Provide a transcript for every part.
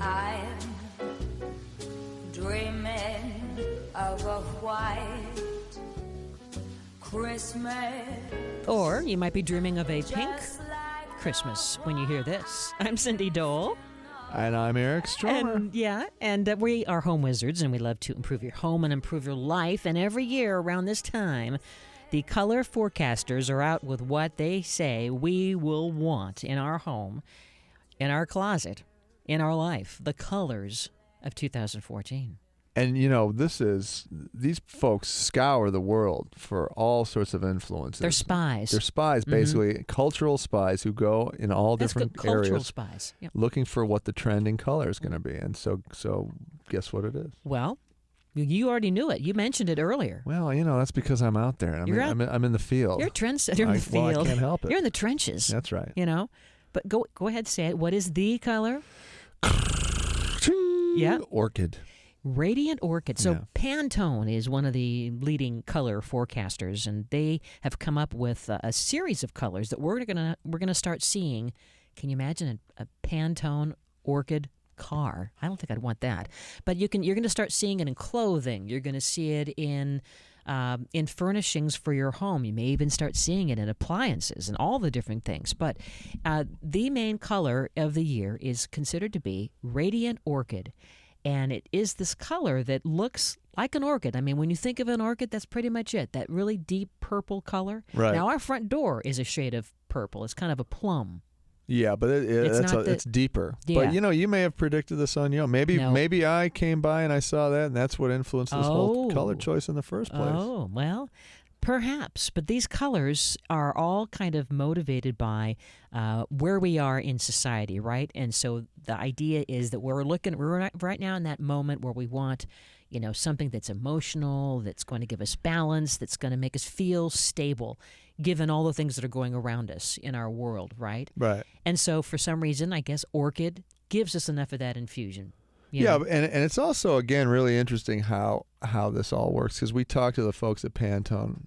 I'm dreaming of a white Christmas. Or you might be dreaming of a pink Christmas when you hear this. I'm Cindy Dole. And I'm Eric Stromer. And we are home wizards, and we love to improve your home and improve your life. And every year around this time, the color forecasters are out with what they say we will want in our home, in our closet, in our life, the colors of 2014. And, you know, these folks scour the world for all sorts of influences. They're spies. They're spies, basically, cultural spies who go in all different cultural areas spies. Yep. looking for what the trending color is going to be. And so guess what it is? Well, you already knew it. You mentioned it earlier. Well, you know, that's because I'm out there. I'm in the field. You're a trendsetter in the field. Well, I can't help it. You're in the trenches. That's right. You know? But go ahead, say it. What is the color? Yeah. Orchid. Radiant Orchid. So Pantone is one of the leading color forecasters, and they have come up with a series of colors that we're gonna start seeing. Can you imagine a Pantone Orchid car? I don't think I'd want that, but you're going to start seeing it in clothing. You're going to see it in furnishings for your home. You may even start seeing it in appliances and all the different things. But the main color of the year is considered to be Radiant Orchid. And it is this color that looks like an orchid. I mean, when you think of an orchid, that's pretty much it. That really deep purple color. Right. Now, our front door is a shade of purple. It's kind of a plum. Yeah, but it's deeper. Yeah. But, you know, you may have predicted this on your own. Maybe I came by and I saw that, and that's what influenced this whole color choice in the first place. Oh, well, perhaps. But these colors are all kind of motivated by where we are in society, right? And so the idea is that we're right now in that moment where we want, you know, something that's emotional, that's going to give us balance, that's going to make us feel stable, given all the things that are going around us in our world, right? Right. And so for some reason, I guess Orchid gives us enough of that infusion. Yeah, and it's also, again, really interesting how this all works, because we talked to the folks at Pantone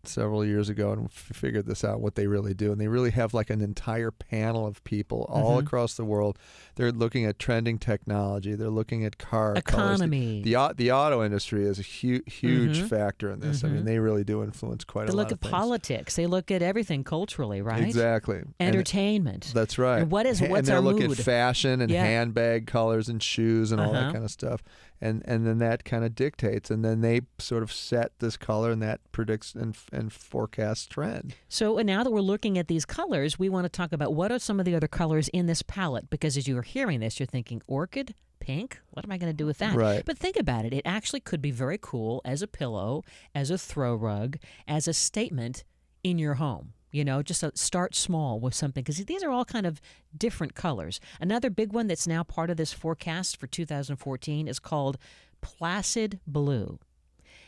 several years ago and figured this out, what they really do. And they really have like an entire panel of people all across the world. They're looking at trending technology. They're looking at car economy. Colors. The auto industry is a huge factor in this. I mean, they really do influence quite a lot of things. They look at politics. They look at everything culturally, right? Exactly. Entertainment. That's right. And what's and they're our looking mood? at fashion and handbag colors and shoes and all that kind of stuff. And then that kind of dictates, and then they sort of set this color, and that predicts and forecasts trend. So, and now that we're looking at these colors, we want to talk about what are some of the other colors in this palette, because as you are hearing this, you're thinking, orchid, pink, what am I going to do with that? Right. But think about it. It actually could be very cool as a pillow, as a throw rug, as a statement in your home. You know, just start small with something, because these are all kind of different colors. Another big one that's now part of this forecast for 2014 is called Placid Blue.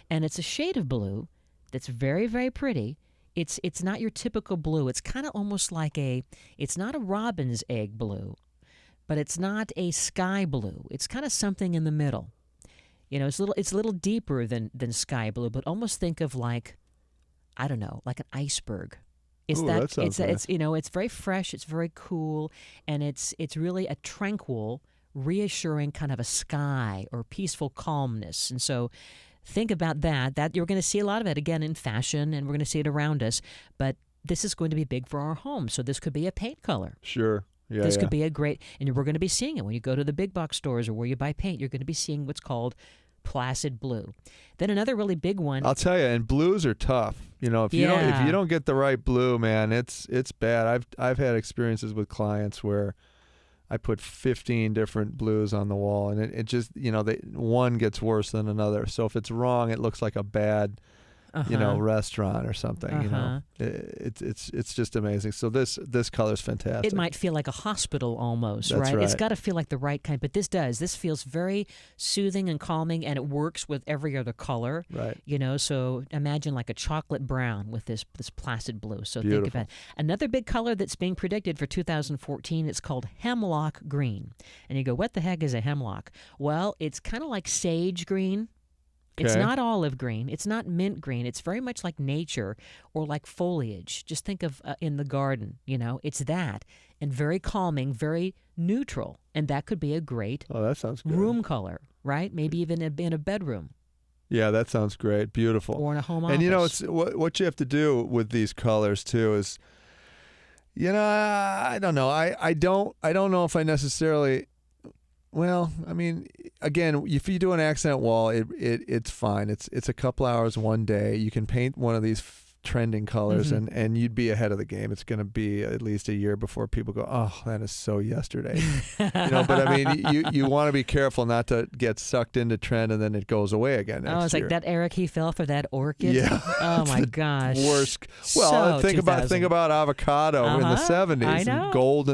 And it's a shade of blue that's very, very pretty. It's not your typical blue. It's kind of almost like it's not a robin's egg blue, but it's not a sky blue. It's kind of something in the middle. You know, it's a little deeper than sky blue, but almost think of like, I don't know, like an iceberg. That sounds nice. It's you know, it's very fresh, it's very cool, and it's really a tranquil, reassuring kind of a sky or peaceful calmness. And so think about that you're going to see a lot of it again in fashion, and we're going to see it around us, but this is going to be big for our home. So this could be a paint color. Sure. Yeah. This could be a great, and we're going to be seeing it when you go to the big box stores or where you buy paint. You're going to be seeing what's called Placid Blue. Then another really big one. I'll tell you, and blues are tough. You know, if you don't get the right blue, man, it's bad. I've had experiences with clients where I put 15 different blues on the wall, and it just, you know, one gets worse than another. So if it's wrong, it looks like a bad restaurant or something. You know, it's just amazing. So this color's fantastic. It might feel like a hospital almost, That's right? It's got to feel like the right kind, but this does. This feels very soothing and calming, and it works with every other color. Right. You know, so imagine like a chocolate brown with this placid blue. So Beautiful. Think about it. Another big color that's being predicted for 2014. It's called hemlock green, and you go, what the heck is a hemlock? Well, it's kind of like sage green. It's not olive green. It's not mint green. It's very much like nature or like foliage. Just think of in the garden, it's that. And very calming, very neutral. And that could be a great that sounds good. room color, right? Maybe even in a bedroom. Yeah, that sounds great. Beautiful. Or in a home office. And it's what you have to do with these colors too is, I don't know. I don't know if I necessarily. Well, I mean, again, if you do an accent wall, it's fine. It's a couple hours one day. You can paint one of these trending colors, and you'd be ahead of the game. It's going to be at least a year before people go, oh, that is so yesterday. But I mean, you want to be careful not to get sucked into trend and then it goes away again next year. It's like that Eric he fell for that orchid. Yeah. Oh my gosh. Worst. Well, think about avocado in the 70s. I know. Gold,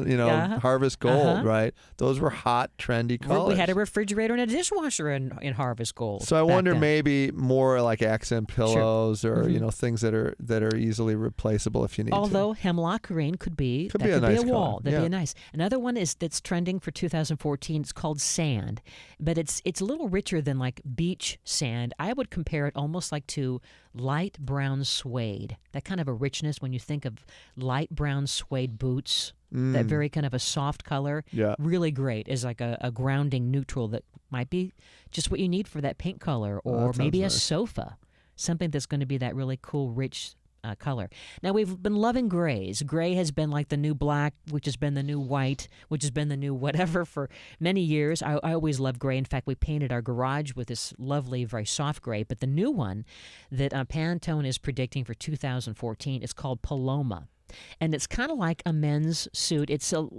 Harvest Gold, right? Those were hot, trendy colors. We had a refrigerator and a dishwasher in Harvest Gold. So I wonder maybe more like accent pillows or things that are easily replaceable if you need to. Although hemlock green could be a nice wall. color. That'd be a nice. Another one that's trending for 2014. It's called sand, but it's a little richer than like beach sand. I would compare it almost like to light brown suede. That kind of a richness when you think of light brown suede boots. That very kind of a soft color. Yeah. Really great as like a grounding neutral that might be just what you need for that paint color, or maybe a sofa. Something that's going to be that really cool, rich color. Now, we've been loving grays. Gray has been like the new black, which has been the new white, which has been the new whatever for many years. I always loved gray. In fact, we painted our garage with this lovely, very soft gray. But the new one that Pantone is predicting for 2014 is called Paloma. And it's kind of like a men's suit.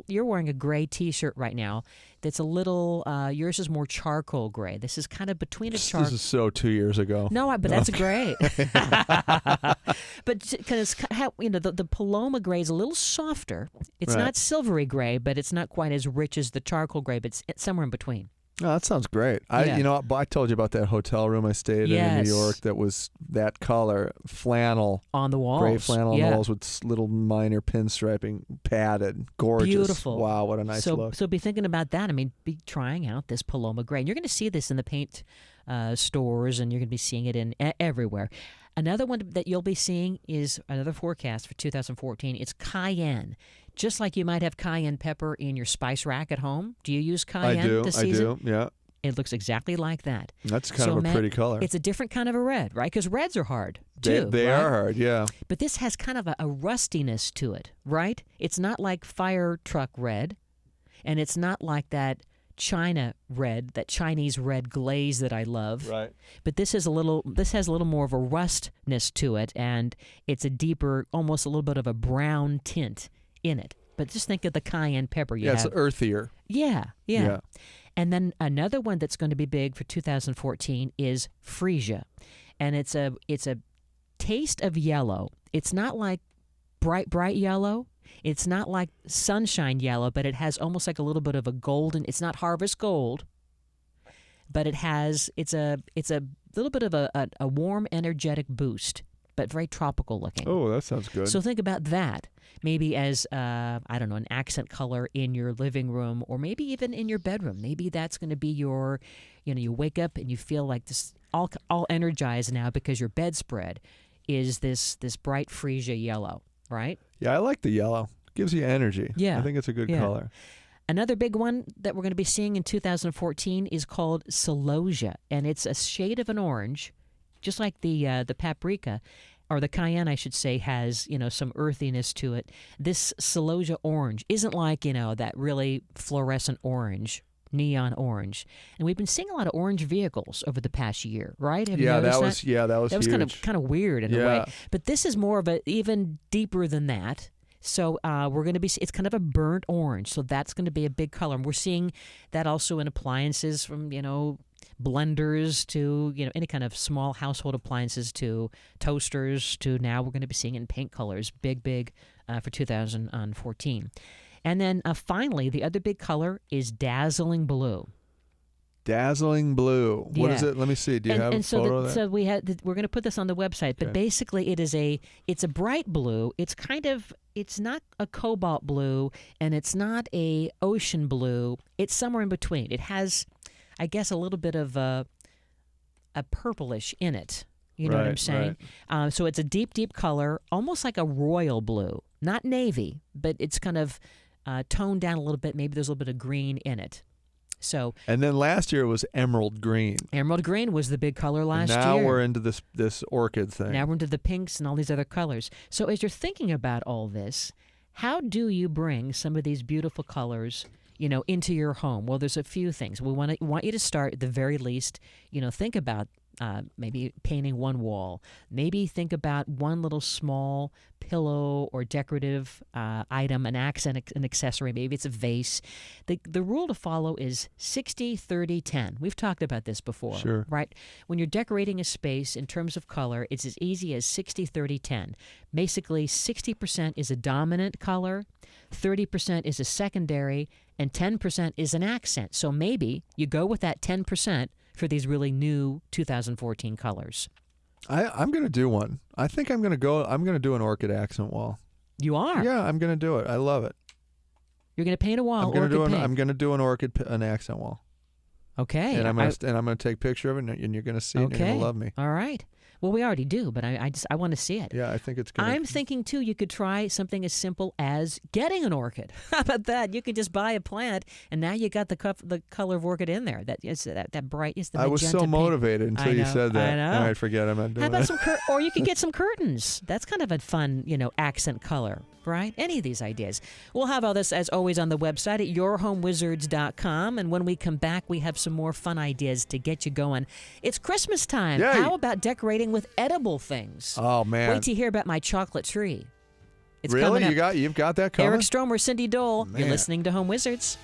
You're wearing a gray T-shirt right now. That's a little. Yours is more charcoal gray. This is kind of between a charcoal. This is so 2 years ago. No, but that's great. But because the Paloma gray is a little softer. It's not silvery gray, but it's not quite as rich as the charcoal gray. But it's somewhere in between. Oh, that sounds great. I told you about that hotel room I stayed in New York that was that color, flannel. On the walls. Gray flannel on the walls with little minor pinstriping, padded, gorgeous. Beautiful. Wow, what a nice look. So be thinking about that. I mean, be trying out this Paloma gray. And you're going to see this in the paint stores, and you're going to be seeing it in everywhere. Another one that you'll be seeing is another forecast for 2014. It's cayenne. Just like you might have cayenne pepper in your spice rack at home. Do you use cayenne this season? I do, yeah. It looks exactly like that. That's kind of a pretty color. It's a different kind of a red, right? Because reds are hard, too. They are hard, yeah. But this has kind of a rustiness to it, right? It's not like fire truck red, and it's not like that China red, that Chinese red glaze that I love. Right. But this has a little more of a rustness to it, and it's a deeper, almost a little bit of a brown tint in it. But just think of the cayenne pepper you have. It's earthier. Yeah. And then another one that's going to be big for 2014 is freesia. And it's a taste of yellow. It's not like bright yellow. It's not like sunshine yellow, but it has almost like a little bit of a golden. It's not harvest gold, but it's a little bit of a warm, energetic boost, but very tropical looking. Oh, that sounds good. So think about that. Maybe as, an accent color in your living room, or maybe even in your bedroom. Maybe that's going to be your, you wake up and you feel like this all energized now because your bedspread is this bright freesia yellow, right? Yeah, I like the yellow. Gives you energy. Yeah. I think it's a good color. Another big one that we're going to be seeing in 2014 is called celosia, and it's a shade of an orange, just like the paprika, or the cayenne, I should say, has, some earthiness to it. This celosia orange isn't like, that really fluorescent orange, neon orange. And we've been seeing a lot of orange vehicles over the past year, right? Have you noticed that? That was huge. kind of weird in a way. But this is more of a even deeper than that. So we're going to be, it's kind of a burnt orange. So that's going to be a big color. And we're seeing that also in appliances from, blenders to, any kind of small household appliances to toasters to now we're going to be seeing in paint colors, big for 2014. And then finally, the other big color is dazzling blue. Dazzling blue. What is it? Let me see. Do you have a photo of that? So we're going to put this on the website, but basically it's a bright blue. It's not a cobalt blue, and it's not a ocean blue. It's somewhere in between. It has, I guess, a little bit of a a purplish in it. You know what I'm Right, saying? So it's a deep, deep color, almost like a royal blue. Not navy, but it's kind of toned down a little bit. Maybe there's a little bit of green in it. So, and then last year it was emerald green. Emerald green was the big color last year. Now we're into this orchid thing. Now we're into the pinks and all these other colors. So as you're thinking about all this, how do you bring some of these beautiful colors, into your home? Well, there's a few things. We want you to start at the very least, think about maybe painting one wall. Maybe think about one little small pillow or decorative item, an accent, an accessory. Maybe it's a vase. The rule to follow is 60-30-10. We've talked about this before, Sure. right? When you're decorating a space in terms of color, it's as easy as 60-30-10. Basically, 60% is a dominant color, 30% is a secondary, and 10% is an accent. So maybe you go with that 10% for these really new 2014 colors. I'm going to do one. I think I'm going to do an orchid accent wall. You are? Yeah, I'm going to do it. I love it. You're going to paint a wall. I'm going to do an accent wall. Okay. And I'm going to take a picture of it, and you're going to see it, and you're going to love me. All right. Well, we already do, but I want to see it. Yeah, I think it's going to... I'm thinking, too, you could try something as simple as getting an orchid. How about that? You could just buy a plant, and now you got the color of orchid in there. That bright, it's the magenta I was so pink. motivated until you said that. I know. And I forget I'm not doing How about that. or you could get some curtains. That's kind of a fun, accent color, right? Any of these ideas. We'll have all this, as always, on the website at yourhomewizards.com. And when we come back, we have some more fun ideas to get you going. It's Christmas time. Yay. How about decorating with edible things? Oh, man. Wait till you hear about my chocolate tree. It's really? coming up. You've got that coming? Eric Stromer, Cindy Dole. You're Man. listening to Home Wizards.